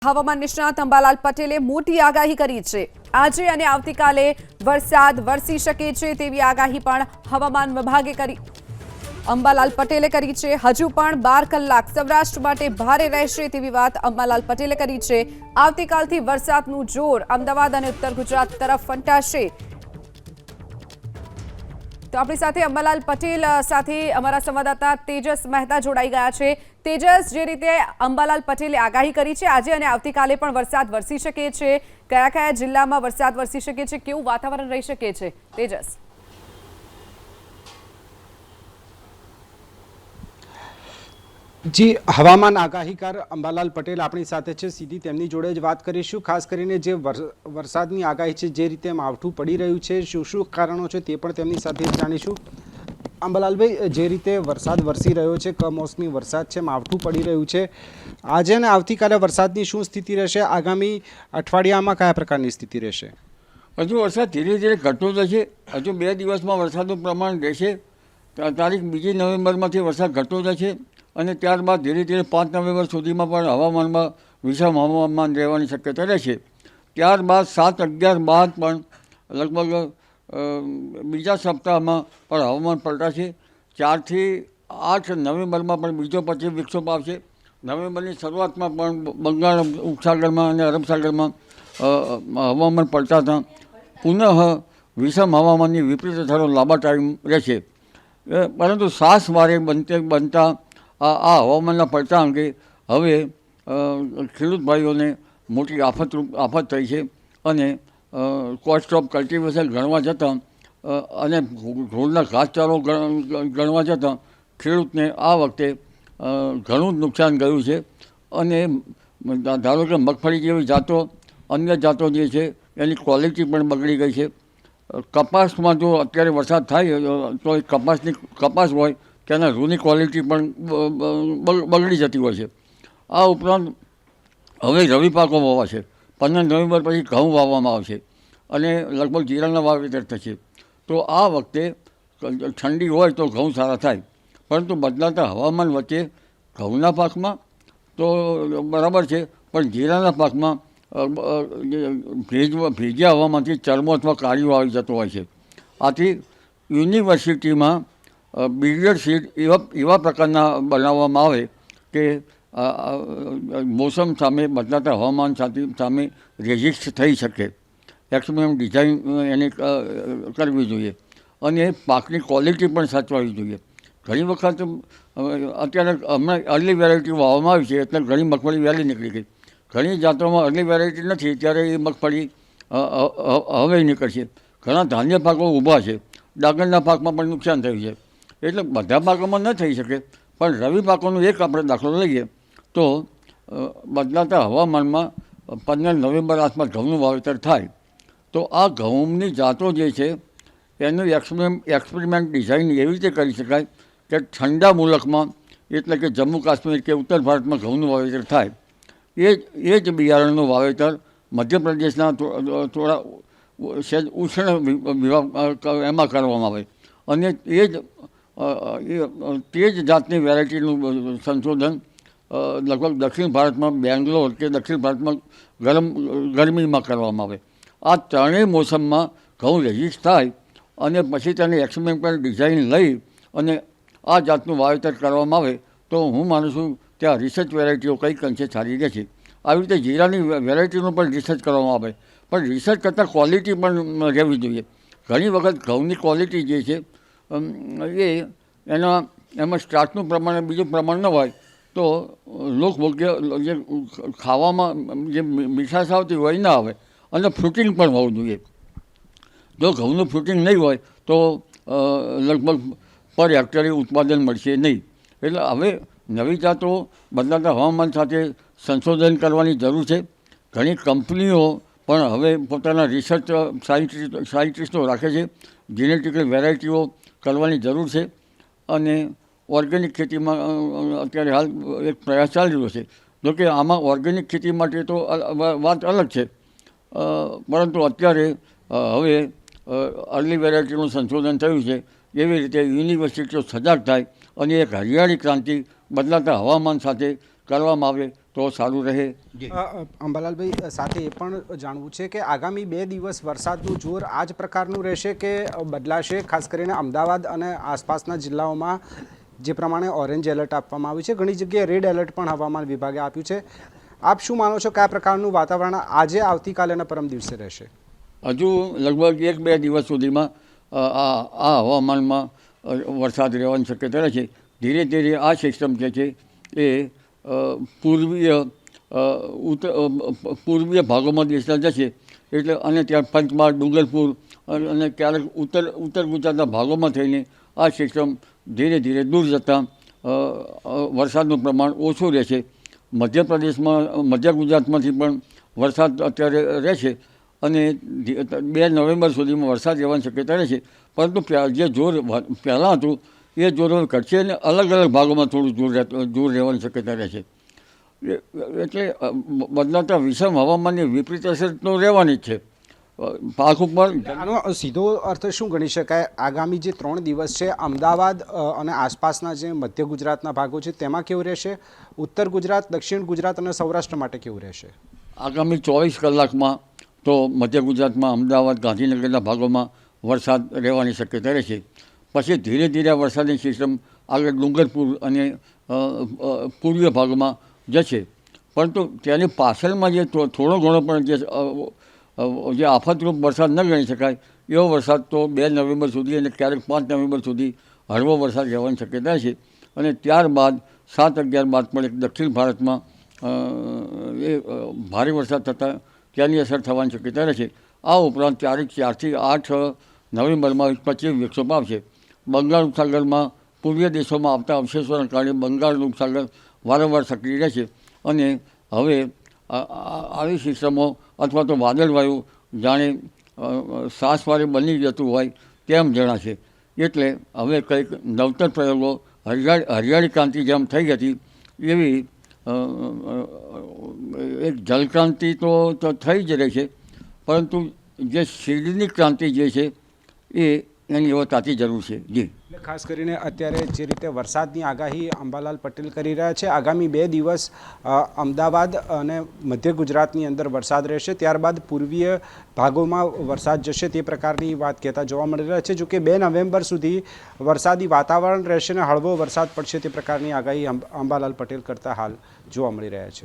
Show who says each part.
Speaker 1: હવામાન નિષ્ણાત અંબાલાલ પટેલે મોટી આગાહી કરી છે। આજે અને આવતીકાલે વરસાદ વરસી શકે છે તેવી આગાહી પણ હવામાન વિભાગે કરી। અંબાલાલ પટેલે કરી છે। હજુ પણ 12 કલાક સૌરાષ્ટ્ર માટે ભારે રહેશે તેવી વાત અંબાલાલ પટેલે કરી છે। આવતીકાલથી વરસાદનું જોર અમદાવાદ અને ઉત્તર ગુજરાત તરફ ફંટાશે। તો આપણી સાથે અંબાલાલ પટેલ સાથે અમારા સંવાદદાતા તેજસ મહેતા જોડાઈ ગયા છે। તેજસ, જે રીતે અંબાલાલ પટેલે આગાહી કરી છે આજે અને આવતીકાલે પણ વરસાદ વરસી શકે છે, કયા કયા જિલ્લામાં વરસાદ વરસી શકે છે, કેવું વાતાવરણ રહી શકે છે? તેજસ।
Speaker 2: જી, હવામાન આગાહીકાર અંબાલાલ પટેલ આપણી સાથે છે। સીધી તેમની જોડે જ વાત કરીશું। ખાસ કરીને જે વરસાદની આગાહી છે, જે રીતે માવઠું પડી રહ્યું છે, શું શું કારણો છે તે પણ તેમની સાથે જાણીશું। અંબાલાલભાઈ, જે રીતે વરસાદ વરસી રહ્યો છે, કમોસમી વરસાદ છે, માવઠું પડી રહ્યું છે, આજે અને આવતીકાલે વરસાદની શું સ્થિતિ રહેશે? આગામી અઠવાડિયામાં કયા પ્રકારની સ્થિતિ રહેશે?
Speaker 3: હજુ વરસાદ ધીરે ધીરે ઘટતો જશે। હજુ 2 દિવસમાં વરસાદનું પ્રમાણ રહેશે। તારીખ 2 નવેમ્બરમાંથી વરસાદ ઘટતો જશે અને ત્યારબાદ ધીરે ધીરે 5 નવેમ્બર સુધીમાં પણ હવામાનમાં વિષમ હવામાન રહેવાની શક્યતા રહેશે। ત્યારબાદ 7, 11, 12 પણ લગભગ બીજા સપ્તાહમાં પણ હવામાન પલટાશે। 4 થી 8 નવેમ્બરમાં પણ બીજો પશ્ચિમ વિક્ષોભ આવશે। નવેમ્બરની શરૂઆતમાં પણ બંગાળ ઉપસાગરમાં અને અરબ સાગરમાં હવામાન પલટાતા પુનઃ વિષમ હવામાનની વિપરીત અસરો લાંબા ટાઈમ રહેશે। પરંતુ શ્વાસવારે બનતા આ હવામાનના પલટા અંગે હવે ખેડૂત ભાઈઓને મોટી આફત થઈ છે અને કોસ્ટ ઓફ કલ્ટિવેશન ગણવા જતાં અને ઢોરના ઘાસચારો ગણવા જતાં ખેડૂતને આ વખતે ઘણું જ નુકસાન ગયું છે અને ધારો કે મગફળી જેવી જાતો, અન્ય જાતો જે છે એની ક્વોલિટી પણ બગડી ગઈ છે। કપાસમાં જો અત્યારે વરસાદ થાય તો એ કપાસ હોય તેના રૂની ક્વોલિટી પણ બગડી જતી હોય છે। આ ઉપરાંત હવે રવિ પાકો વાવાશે। 15 નવેમ્બર પછી ઘઉં વાવવામાં આવશે અને લગભગ જીરાના વાવેતર થશે। તો આ વખતે ઠંડી હોય તો ઘઉં સારા થાય, પરંતુ બદલાતા હવામાન વચ્ચે ઘઉંના પાકમાં તો બરાબર છે, પણ જીરાના પાકમાં ભેજિયા હવામાંથી ચરમો અથવા કાળીઓ આવી જતો હોય છે। આથી યુનિવર્સિટીમાં બિલ્ડર સીડ એવા પ્રકારના બનાવવામાં આવે કે મોસમ સામે બદલાતા હવામાન સામે રેઝિસ્ટ થઈ શકે। એક્સપેરિમેન્ટ ડિઝાઇન એને કરવી જોઈએ અને પાકની ક્વોલિટી પણ સાચવવી જોઈએ। ઘણી વખત અત્યારે હમણાં અર્લી વેરાયટી વાવવામાં આવી છે એટલે ઘણી મગફળી વહેલી નીકળી ગઈ। ઘણી જાતોમાં અર્લી વેરાયટી નથી ત્યારે એ મગફળી હવે નીકળશે। ઘણા ધાન્ય પાકો ઊભા છે, ડાંગરના પાકમાં પણ નુકસાન થયું છે। એટલે બધા પાકોમાં ન થઈ શકે, પણ રવિ પાકોનો એક આપણે દાખલો લઈએ તો બદલાતા હવામાનમાં 15 નવેમ્બર આસપાસ ઘઉંનું વાવેતર થાય તો આ ઘઉંની જાતો જે છે એનું એક્સપેરિમેન્ટ ડિઝાઇન એવી રીતે કરી શકાય કે ઠંડા મુલકમાં એટલે કે જમ્મુ કાશ્મીર કે ઉત્તર ભારતમાં ઘઉંનું વાવેતર થાય। એ જ બિયારણનું વાવેતર મધ્યપ્રદેશના થોડા ઉષ્ણ વિભાગ એમાં કરવામાં આવે અને તે જ જાતની વેરાયટીનું સંશોધન લગભગ દક્ષિણ ભારતમાં બેંગ્લોર કે દક્ષિણ ભારતમાં ગરમીમાં કરવામાં આવે। આ ત્રણેય મોસમમાં ઘઉં રેઝિસ્ટ થાય અને પછી તેને એક્સપેરિમેન્ટલ ડિઝાઇન લઈ અને આ જાતનું વાવેતર કરવામાં આવે તો હું માનું છું કે આ રિસર્ચ વેરાયટીઓ કંઈક અંશે સારી રહેશે। આવી રીતે જીરાની વેરાયટીનું પણ રિસર્ચ કરવામાં આવે, પણ રિસર્ચ કરતાં ક્વોલિટી પણ રહેવી જોઈએ। ઘણી વખત ઘઉંની ક્વોલિટી જે છે એમાં સ્ટાર્ચનું પ્રમાણ બીજું પ્રમાણ ન હોય તો લોકભોગ્ય જે ખાવામાં જે મીઠાશ આવતી હોય ના આવે અને ફ્રૂટિંગ પણ હોવું જોઈએ। જો ઘઉંનું ફ્રૂટિંગ નહીં હોય તો લગભગ પર હેક્ટરે ઉત્પાદન મળશે નહીં। એટલે હવે નવી જાતો બદલાતા હવામાન સાથે સંશોધન કરવાની જરૂર છે। ઘણી કંપનીઓ પણ હવે પોતાના રિસર્ચ સાયન્ટિસ્ટો રાખે છે, જેનેટિકલ વેરાયટીઓ કરવાની જરૂર છે અને ઓર્ગેનિક ખેતીમાં અત્યારે હાલ એક પ્રયાસ ચાલી રહ્યો છે। જોકે આમાં ઓર્ગેનિક ખેતી માટે તો વાત અલગ છે, પરંતુ અત્યારે હવે અર્લી વેરાયટીનું સંશોધન થયું છે। એવી રીતે યુનિવર્સિટીઓ સજાગ થાય અને એક હરિયાળી ક્રાંતિ બદલાતા હવામાન સાથે કરવામાં આવે તો સારું રહે.
Speaker 2: અંબાલાલભાઈ, સાથે એ પણ જાણવું છે કે આગામી 2 દિવસ વરસાદનું જોર આ જ પ્રકારનું રહેશે કે બદલાશે? ખાસ કરીને અમદાવાદ અને આસપાસના જિલ્લાઓમાં જે પ્રમાણે ઓરેન્જ એલર્ટ આપવામાં આવ્યું છે, ઘણી જગ્યાએ રેડ એલર્ટ પણ હવામાન વિભાગે આપ્યું છે. આપ શું માનો છો કયા પ્રકારનું વાતાવરણ આજે, આવતીકાલે અને પરમ દિવસે રહેશે?
Speaker 3: હજુ લગભગ 1-2 દિવસ સુધીમાં આ હવામાનમાં વરસાદ રહેવાની શક્યતા રહે છે. ધીરે ધીરે આ સિસ્ટમ જે છે એ પૂર્વીય ભાગોમાં દેશના જશે, એટલે અને ત્યાં પંચમહાલ, ડુંગરપુર અને ક્યારેક ઉત્તર ગુજરાતના ભાગોમાં થઈને આ સિસ્ટમ ધીરે ધીરે દૂર જતાં વરસાદનું પ્રમાણ ઓછું રહેશે. મધ્યપ્રદેશમાં, મધ્ય ગુજરાતમાંથી પણ વરસાદ અત્યારે રહેશે અને 2 નવેમ્બર સુધીમાં વરસાદ રહેવાની શક્યતા રહેશે. પરંતુ જે જોર પહેલાં હતું એ જોર ઘટશે અને અલગ અલગ ભાગોમાં થોડું જોર રહેવાની શક્યતા રહેશે. એટલે બદલાતા વિષમ હવામાનની વિપરીત અસર તો રહેવાની જ છે પાક ઉપર.
Speaker 2: આનો સીધો અર્થ શું ગણી શકાય? આગામી જે 3 દિવસ છે, અમદાવાદ અને આસપાસના જે મધ્ય ગુજરાતના ભાગો છે તેમાં કેવું રહેશે? ઉત્તર ગુજરાત, દક્ષિણ ગુજરાત અને સૌરાષ્ટ્ર માટે કેવું રહેશે?
Speaker 3: આગામી 24 કલાકમાં તો મધ્ય ગુજરાતમાં, અમદાવાદ, ગાંધીનગરના ભાગોમાં વરસાદ રહેવાની શક્યતા રહેશે. પછી ધીરે ધીરે વરસાદની સિસ્ટમ આગળ ડુંગરપુર અને પૂર્વીય ભાગોમાં જશે. પરંતુ તેની પાછળમાં જે થોડો ઘણો પણ જે આફતરૂપ વરસાદ ન ગણી શકાય એવો વરસાદ તો 2 નવેમ્બર સુધી અને ક્યારેક 5 નવેમ્બર સુધી હળવો વરસાદ રહેવાની શક્યતા છે. અને ત્યારબાદ 7-11 બાદ પણ એક દક્ષિણ ભારતમાં એ ભારે વરસાદ થતાં ત્યાંની અસર થવાની શક્યતા રહેશે. આ ઉપરાંત તારીખ 4 થી 8 નવેમ્બરમાં પશ્ચિમ વિક્ષોભ આવશે. બંગાળ ઉપસાગરમાં પૂર્વીય દેશોમાં આવતા અવશેષોના કારણે બંગાળ ઉપસાગર વારંવાર સક્રિય રહેશે અને હવે આવી સિસ્ટમો અથવા તો વાદળવાયુ જાણે શ્વાસવારે બની જતું હોય તેમ જણાશે. એટલે હવે કંઈક નવતર પ્રયોગો હરિયાળી ક્રાંતિ જેમ થઈ હતી એવી એક જલક્રાંતિ તો થઈ જ રહી છે, પરંતુ જે શીરની ક્રાંતિ જે છે એની હવે તાતી જરૂર છે. જી,
Speaker 2: ખાસ કરીને અત્યારે જે રીતે વરસાદની આગાહી અંબાલાલ પટેલ કરી રહ્યા છે, આગામી 2 દિવસ અમદાવાદ અને મધ્ય ગુજરાતની અંદર વરસાદ રહેશે, ત્યારબાદ પૂર્વીય ભાગોમાં વરસાદ જશે તે પ્રકારની વાત કહેતા જોવા મળી રહ્યા છે. જોકે 2 નવેમ્બર સુધી વરસાદી વાતાવરણ રહેશે અને હળવો વરસાદ પડશે તે પ્રકારની આગાહી અંબાલાલ પટેલ કરતા હાલ જોવા મળી રહ્યા છે.